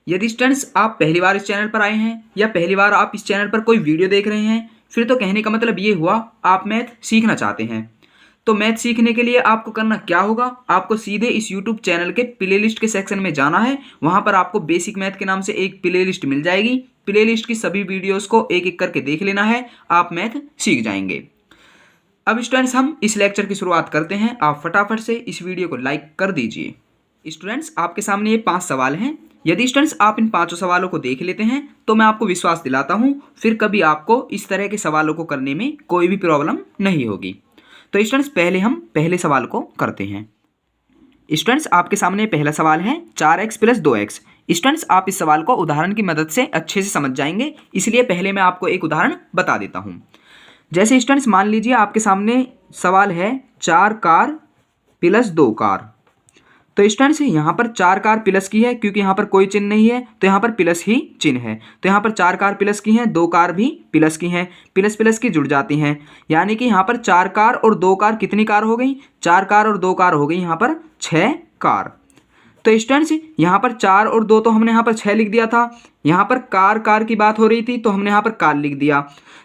यदि स्टूडेंट्स आप पहली बार इस चैनल पर आए हैं या पहली बार आप इस चैनल पर कोई वीडियो देख रहे हैं, फिर तो कहने का मतलब ये हुआ आप मैथ सीखना चाहते हैं। तो मैथ सीखने के लिए आपको करना क्या होगा, आपको सीधे इस यूट्यूब चैनल के प्लेलिस्ट के सेक्शन में जाना है। वहाँ पर आपको बेसिक मैथ के नाम से एक प्लेलिस्ट मिल जाएगी। प्लेलिस्ट की सभी वीडियोज़ को एक एक करके देख लेना है, आप मैथ सीख जाएंगे। अब स्टूडेंट्स हम इस लेक्चर की शुरुआत करते हैं। आप फटाफट से इस वीडियो को लाइक कर दीजिए। स्टूडेंट्स आपके सामने ये 5 सवाल हैं। यदि स्टूडेंट्स आप इन 5 सवालों को देख लेते हैं तो मैं आपको विश्वास दिलाता हूँ फिर कभी आपको इस तरह के सवालों को करने में कोई भी प्रॉब्लम नहीं होगी। तो स्टूडेंट्स पहले हम पहले सवाल को करते हैं। स्टूडेंट्स आपके सामने पहला सवाल है 4x + 2x। स्टूडेंट्स आप इस सवाल को उदाहरण की मदद से अच्छे से समझ जाएंगे, इसलिए पहले मैं आपको एक उदाहरण बता देता हूँ। जैसे स्टूडेंट्स मान लीजिए आपके सामने सवाल है 4 कार + 2 कार। तो स्टूडेंट्स यहाँ पर 4 कार प्लस की है, क्योंकि यहाँ पर कोई चिन्ह नहीं है तो यहाँ पर प्लस ही चिन्ह है। तो यहाँ पर 4 कार प्लस की हैं, 2 कार भी प्लस की हैं, प्लस प्लस की जुड़ जाती हैं, यानी कि यहाँ पर 4 कार और 2 कार कितनी कार हो गई? 4 कार और 2 कार हो गई यहाँ पर 6 कार। तो स्टूडेंट्स यहाँ पर 4 और 2 तो हमने यहाँ पर 6 लिख दिया था। यहाँ पर कार की बात हो रही थी तो हमने यहाँ पर कार लिख दिया।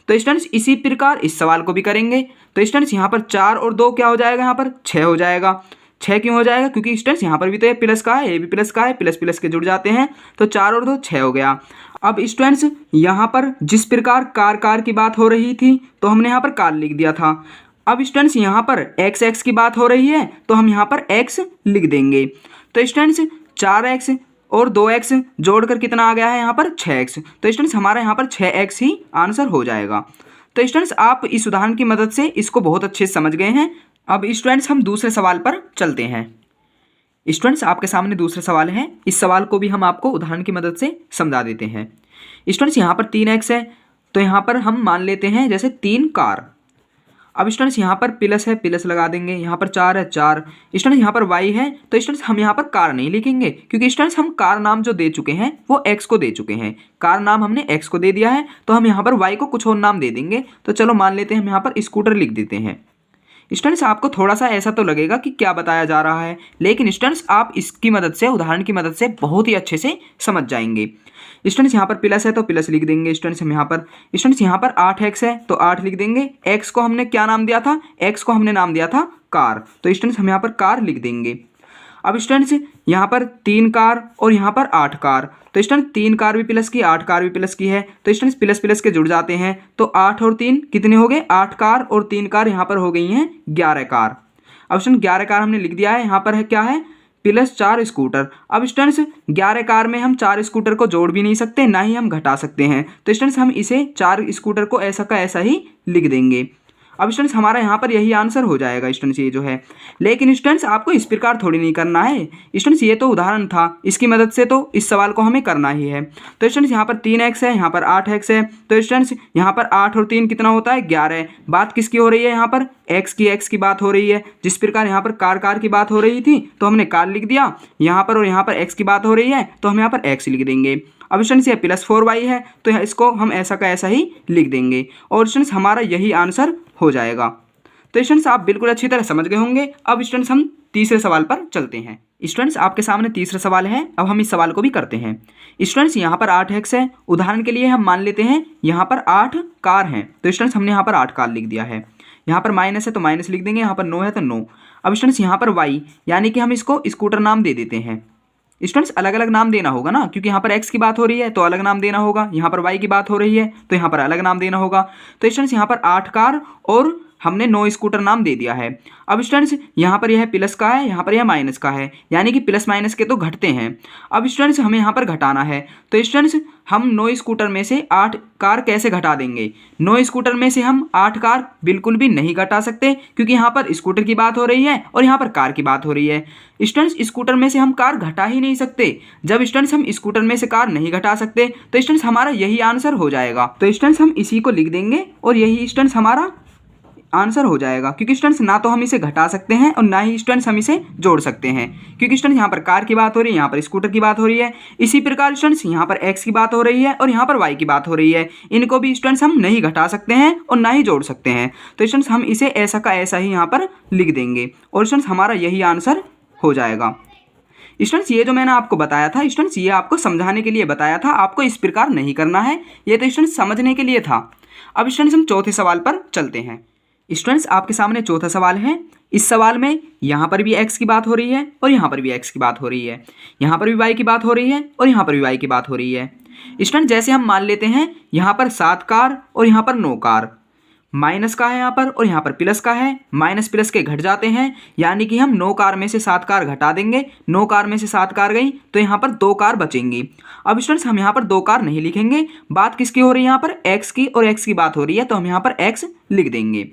तो स्टूडेंट्स इसी प्रकार इस सवाल को भी करेंगे। तो स्टूडेंट्स यहाँ पर 4 और 2 क्या हो जाएगा? यहाँ पर 6 हो जाएगा। 6 क्यों हो जाएगा? क्योंकि स्टूडेंट्स यहाँ पर भी तो ये प्लस का है, ये भी प्लस का है, प्लस प्लस के जुड़ जाते हैं। तो 4 और 2 6 हो गया। अब स्टूडेंट्स यहाँ पर जिस प्रकार कार की बात हो रही थी तो हमने यहाँ पर कार लिख दिया था। अब स्टूडेंट्स यहाँ पर x की बात हो रही है तो हम यहाँ पर x लिख देंगे। तो स्टूडेंट्स 4x और 2x जोड़कर कितना आ गया है? यहाँ पर 6x। तो स्टूडेंट्स हमारा यहाँ पर 6x ही आंसर हो जाएगा। तो स्टूडेंट्स आप इस उदाहरण की मदद से इसको बहुत अच्छे से समझ गए हैं। अब स्टूडेंट्स हम दूसरे सवाल पर चलते हैं। स्टूडेंट्स आपके सामने दूसरा सवाल है। इस सवाल को भी हम आपको उदाहरण की मदद से समझा देते हैं। स्टूडेंट्स यहाँ पर 3x है तो यहाँ पर हम मान लेते हैं जैसे 3 कार। अब स्टूडेंट्स यहाँ पर प्लस है, प्लस लगा देंगे। यहाँ पर 4 है, 4। स्टूडेंट्स यहाँ पर y है तो स्टूडेंट्स हम यहाँ पर कार नहीं लिखेंगे, क्योंकि स्टूडेंट्स हम कार नाम जो दे चुके हैं वो x को दे चुके हैं। कार नाम हमने x को दे दिया है तो हम यहाँ पर y को कुछ और नाम दे देंगे। तो चलो मान लेते हैं हम यहाँ पर स्कूटर लिख देते हैं। स्टूडेंट्स आपको थोड़ा सा ऐसा तो लगेगा कि क्या बताया जा रहा है, लेकिन स्टूडेंट्स आप इसकी मदद से, उदाहरण की मदद से बहुत ही अच्छे से समझ जाएंगे। स्टूडेंट्स यहाँ पर प्लस है तो प्लस लिख देंगे। स्टूडेंट्स हम यहाँ पर 8x है तो 8 लिख देंगे। x को हमने क्या नाम दिया था? x को हमने नाम दिया था कार। तो स्टूडेंट्स हम यहाँ पर कार लिख देंगे। अब स्टूडेंट्स यहाँ पर 3 कार और यहाँ पर 8 कार। तो स्टूडेंट 3 कार भी प्लस की, 8 कार भी प्लस की है। तो स्टूडेंट्स प्लस प्लस के जुड़ जाते हैं। तो 8 और 3 कितने हो गए? 8 कार और 3 कार यहाँ पर हो गई हैं 11 कार। अब स्टूडेंट 11 कार हमने लिख दिया है। यहाँ पर है क्या है? Plus 4 scooter. अब स्टूडेंट्स 11 कार में हम 4 स्कूटर को जोड़ भी नहीं सकते, ना ही हम घटा सकते हैं। तो स्टूडेंट्स हम इसे 4 स्कूटर को ऐसा का ऐसा ही लिख देंगे। अब स्टूडेंट्स हमारा यहाँ पर यही आंसर हो जाएगा स्टूडेंट्स, ये जो है। लेकिन स्टूडेंट्स आपको इस प्रकार थोड़ी नहीं करना है स्टूडेंट्स, ये तो उदाहरण था, इसकी मदद से तो इस सवाल को हमें करना ही है। तो स्टूडेंट्स यहाँ पर 3x है, यहाँ पर 8x है। तो स्टूडेंट्स यहाँ पर 8 और 3 कितना होता है? 11। बात किसकी हो रही है? यहाँ पर x की बात हो रही है। जिस प्रकार यहाँ पर कार की बात हो रही थी तो हमने कार लिख दिया यहाँ पर, और यहाँ पर x की बात हो रही है तो हम यहाँ पर x लिख देंगे। अब स्टूडेंट्स ये +4y है तो इसको हम ऐसा का ऐसा ही लिख देंगे और स्टूडेंट्स हमारा यही आंसर हो जाएगा। तो स्टूडेंट्स आप बिल्कुल अच्छी तरह समझ गए होंगे। अब स्टूडेंट्स हम तीसरे सवाल पर चलते हैं। स्टूडेंट्स आपके सामने तीसरा सवाल है। अब हम इस सवाल को भी करते हैं। स्टूडेंट्स यहाँ पर 8x है। उदाहरण के लिए हम मान लेते हैं यहाँ पर 8 कार हैं। तो स्टूडेंट्स हमने यहाँ पर 8 कार लिख दिया है। यहाँ पर माइनस है तो माइनस लिख देंगे। यहाँ पर 9 है तो 9। अब स्टूडेंट्स यहाँ पर y, यानी कि हम इसको स्कूटर नाम दे देते हैं। स्टूडेंट्स अलग अलग नाम देना होगा ना, क्योंकि यहाँ पर x की बात हो रही है तो अलग नाम देना होगा, यहाँ पर y की बात हो रही है तो यहाँ पर अलग नाम देना होगा। तो स्टूडेंट्स यहाँ पर 8 कार और हमने 9 स्कूटर नाम दे दिया है। अब स्टूडेंट्स यहाँ पर यह प्लस का है, यहाँ पर यह माइनस का है, यानी कि प्लस माइनस के तो घटते हैं। अब स्टूडेंट्स हमें यहाँ पर घटाना है। तो स्टूडेंट्स हम 9 स्कूटर में से 8 कार कैसे घटा देंगे? 9 स्कूटर में से हम 8 कार बिल्कुल भी नहीं घटा सकते, क्योंकि यहाँ पर स्कूटर की बात हो रही है और यहाँ पर कार की बात हो रही है। स्टूडेंट्स स्कूटर में से हम कार घटा ही नहीं सकते। जब स्टूडेंट्स हम स्कूटर में से कार नहीं घटा सकते तो स्टूडेंट्स हमारा यही आंसर हो जाएगा। तो स्टूडेंट्स हम इसी को लिख देंगे और यही स्टूडेंट्स हमारा आंसर हो जाएगा, क्योंकि स्टूडेंट्स ना तो हम इसे घटा सकते हैं और ना ही स्टूडेंट्स हम इसे जोड़ सकते हैं, क्योंकि स्टूडेंट्स यहाँ पर कार की बात हो रही है, यहाँ पर स्कूटर की बात हो रही है। इसी प्रकार स्टूडेंट्स यहाँ पर x की बात हो रही है और यहाँ पर y की बात हो रही है। इनको भी स्टूडेंट्स हम नहीं घटा सकते हैं और ना ही जोड़ सकते हैं। तो स्टूडेंट्स हम इसे ऐसा का ऐसा ही यहाँ पर लिख देंगे और स्टूडेंट्स हमारा यही आंसर हो जाएगा। स्टूडेंट्स ये जो मैंने आपको बताया था स्टूडेंट्स, ये आपको समझाने के लिए बताया था, आपको इस प्रकार नहीं करना है, ये तो स्टूडेंट्स समझने के लिए था। अब स्टूडेंट्स हम चौथे सवाल पर चलते हैं। स्टूडेंट्स आपके सामने चौथा सवाल है। इस सवाल में यहाँ पर भी x की बात हो रही है और यहाँ पर भी x की बात हो रही है, यहाँ पर भी y की बात हो रही है और यहाँ पर भी y की बात हो रही है। स्टूडेंट जैसे हम मान लेते हैं यहाँ पर 7 कार और यहाँ पर 9 कार, माइनस का है यहाँ पर और यहाँ पर प्लस का है, माइनस प्लस के घट जाते हैं, यानी कि हम 9 कार में से 7 कार घटा देंगे, 9 कार में से 7 कार गई तो यहाँ पर 2 कार बचेंगी। अब स्टूडेंट्स हम यहाँ पर 2 कार नहीं लिखेंगे, बात किसकी हो रही है, यहाँ पर x की और x की बात हो रही है, तो हम यहाँ पर x लिख देंगे।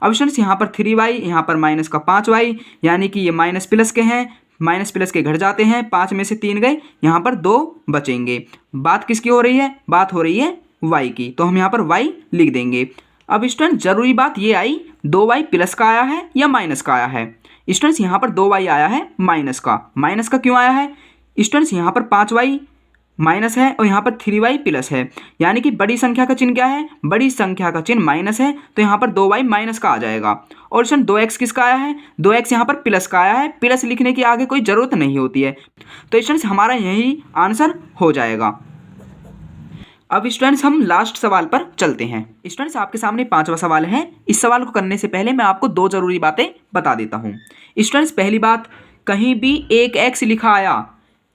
अब स्टूडेंट्स यहाँ पर 3y, यहाँ पर माइनस का 5y, यानी कि ये माइनस प्लस के हैं, माइनस प्लस के घट जाते हैं, 5 में से 3 गए, यहाँ पर 2 बचेंगे। बात किसकी हो रही है, बात हो रही है y की, तो हम यहाँ पर y लिख देंगे। अब स्टूडेंट जरूरी बात ये आई 2y प्लस का आया है या माइनस का आया है। स्टूडेंट्स यहाँ पर 2y आया है माइनस का क्यों आया है। स्टूडेंट्स यहाँ पर 5y माइनस है और यहाँ पर 3y प्लस है, यानी कि बड़ी संख्या का चिन्ह क्या है, बड़ी संख्या का चिन्ह माइनस है, तो यहाँ पर 2y माइनस का आ जाएगा। और स्टूडेंट 2x किसका आया है, 2x यहाँ पर प्लस का आया है, प्लस लिखने की आगे कोई ज़रूरत नहीं होती है, तो स्टूडेंट्स हमारा यही आंसर हो जाएगा। अब स्टूडेंट्स हम लास्ट सवाल पर चलते हैं। स्टूडेंट्स आपके सामने 5वां सवाल है। इस सवाल को करने से पहले मैं आपको 2 ज़रूरी बातें बता देता हूँ। स्टूडेंट्स पहली बात, कहीं भी एक x लिखा आया,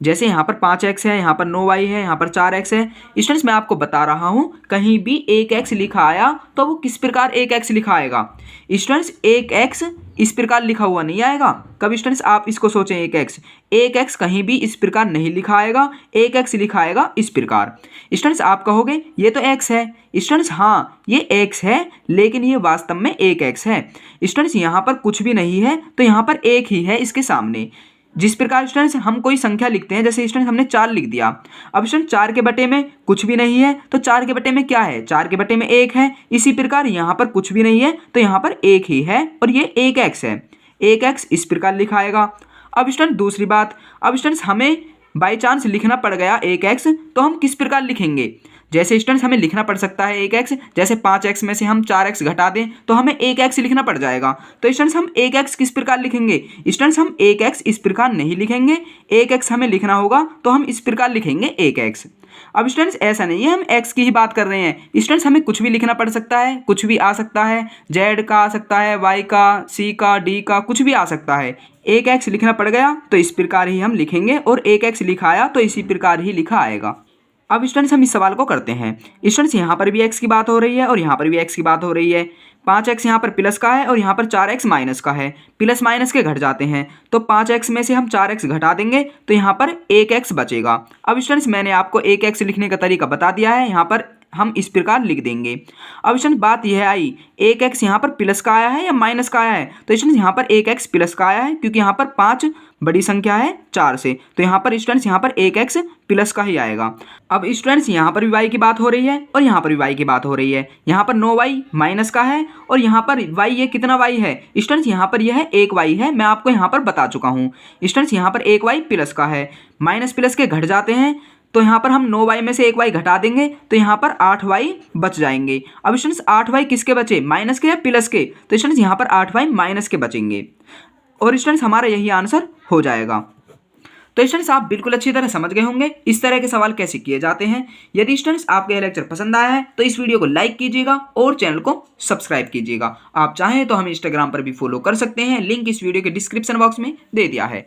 जैसे यहाँ पर 5x है, यहाँ पर 9y है, यहाँ पर 4x है। स्टूडेंट्स मैं आपको बता रहा हूँ, कहीं भी एक x लिखा आया तो वो किस प्रकार एक x लिखा आएगा। स्टूडेंट्स एक x इस प्रकार लिखा हुआ नहीं आएगा। कब स्टूडेंट्स आप इसको सोचें, एक x कहीं भी इस प्रकार नहीं लिखा आएगा, एक x लिखा आएगा इस प्रकार। स्टूडेंट्स आप कहोगे ये तो x है। स्टूडेंट्स हाँ ये x है, लेकिन ये वास्तव में एक x है। स्टूडेंट्स यहाँ पर कुछ भी नहीं है, तो यहाँ पर एक ही है इसके सामने। जिस प्रकार स्टूडेंट्स हम कोई संख्या लिखते हैं, जैसे स्टूडेंट्स हमने 4 लिख दिया, अब स्टूडेंट 4 के बटे में कुछ भी नहीं है, तो 4 के बटे में क्या है, 4 के बटे में 1 है। इसी प्रकार यहाँ पर कुछ भी नहीं है, तो यहाँ पर 1 ही है और ये एक x है, एक x इस प्रकार लिखाएगा। अब स्टूडेंट दूसरी बात, अब स्टूडेंट्स हमें बाई चांस लिखना पड़ गया एक x, तो हम किस प्रकार लिखेंगे। जैसे स्टूडेंट्स हमें लिखना पड़ सकता है एक x, जैसे 5x में से हम 4x घटा दें तो हमें एक x लिखना पड़ जाएगा। तो स्टूडेंट्स हम एक x किस प्रकार लिखेंगे, स्टूडेंट्स हम एक x इस प्रकार नहीं लिखेंगे, एक x हमें लिखना होगा तो हम इस प्रकार लिखेंगे एक x। अब स्टूडेंट्स ऐसा नहीं है हम x की ही बात कर रहे हैं, स्टूडेंट्स हमें कुछ भी लिखना पड़ सकता है, कुछ भी आ सकता है, z का आ सकता है, y का, c का, d का, कुछ भी आ सकता है। एक x लिखना पड़ गया तो इस प्रकार ही हम लिखेंगे और एक x लिखा आया तो इसी प्रकार ही लिखा आएगा। अब स्टूडेंट्स हम इस सवाल को करते हैं। स्टूडेंट्स यहाँ पर भी x की बात हो रही है और यहाँ पर भी x की बात हो रही है। 5x यहाँ पर प्लस का है और यहाँ पर 4x माइनस का है, प्लस माइनस के घट जाते हैं, तो 5x में से हम 4x घटा देंगे तो यहाँ पर 1x बचेगा। अब स्टूडेंट्स मैंने आपको 1x लिखने का तरीका बता दिया है, यहाँ पर हम इस प्रकार लिख देंगे। अब स्टूडेंट बात यह आई, 1x यहाँ पर प्लस का आया है या माइनस का आया है, तो स्टूडेंट्स यहाँ पर 1x प्लस का आया है, क्योंकि यहाँ पर 5 बड़ी संख्या है 4 से, तो यहाँ पर स्टूडेंट्स यहाँ पर 1x प्लस का ही आएगा। अब स्टूडेंट्स यहाँ पर भी y की बात हो रही है और यहाँ पर भी y की बात हो रही है। यहाँ पर 9y माइनस का है और यहाँ पर y, ये कितना y है स्टूडेंट्स, यहाँ पर यह एक y है, मैं आपको यहाँ पर बता चुका हूँ। स्टूडेंट्स यहाँ पर एक y प्लस का है, माइनस प्लस के घट जाते हैं, तो यहाँ पर हम 9y में से एक y घटा देंगे तो यहाँ पर 8y बच जाएंगे। अब स्टूडेंट्स 8y किसके बचे, माइनस के या प्लस के, तो स्टूडेंट्स यहाँ पर 8y माइनस के बचेंगे और स्टूडेंट्स हमारा यही आंसर हो जाएगा। तो स्टूडेंट्स आप बिल्कुल अच्छी तरह समझ गए होंगे इस तरह के सवाल कैसे किए जाते हैं। यदि स्टूडेंट्स आपको यह लेक्चर पसंद आया है तो इस वीडियो को लाइक कीजिएगा और चैनल को सब्सक्राइब कीजिएगा। आप चाहें तो हमें इंस्टाग्राम पर भी फॉलो कर सकते हैं, लिंक इस वीडियो के डिस्क्रिप्शन बॉक्स में दे दिया है।